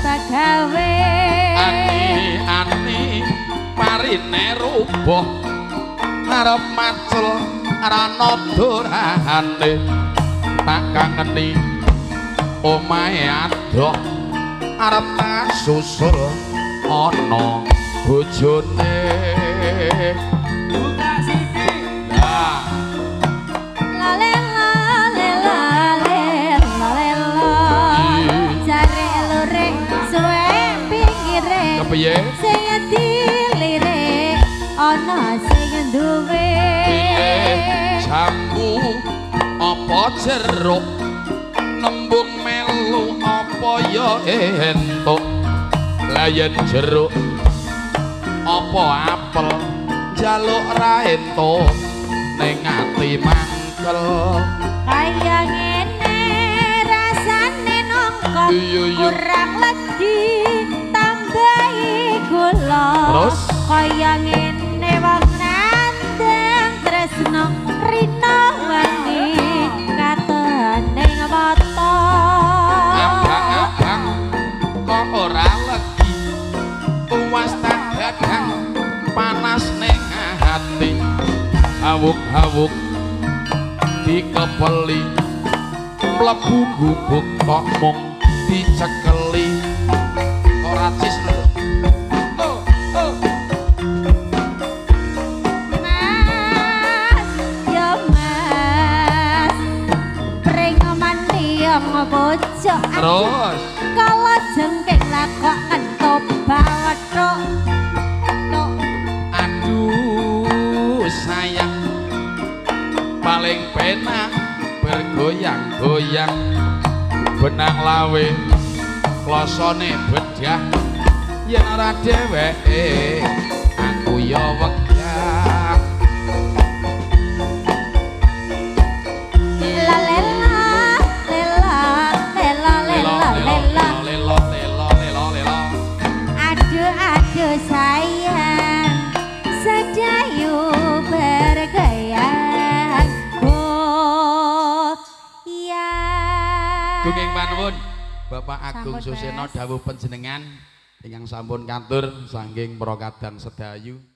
Pagawe ani marine rubuh arep macul rana durane tak kangeni omahe adoh arep susul ana bojone buka sithik lah kepiye sing dilirik ana sing duwe jambu apa jeruk nembung melu apa ya entuk la yen jeruk apa apel jaluk ra entuk ning ati mangkel kaya ngene rasane nongkok kurang legi terus kaya ngene wong nandang tresno rina wangi katene mata abang-abang kok ora legi tuwas dadang panas ning ati awuk-awuk dikepeli mlebu gubuk kok mung dicekeli ora cis lho. Bocok terus kalau jengking lakok kentop bawatruk aduh sayang paling penak bergoyang-goyang benang lawe klosone bedah yen ora dheweke aku ya wegah sayang sedayu bergayang Gunging panuwun Bapak Agung Suseno dawuh panjenengan ingkang sampun katur saking Prokadang Sedayu.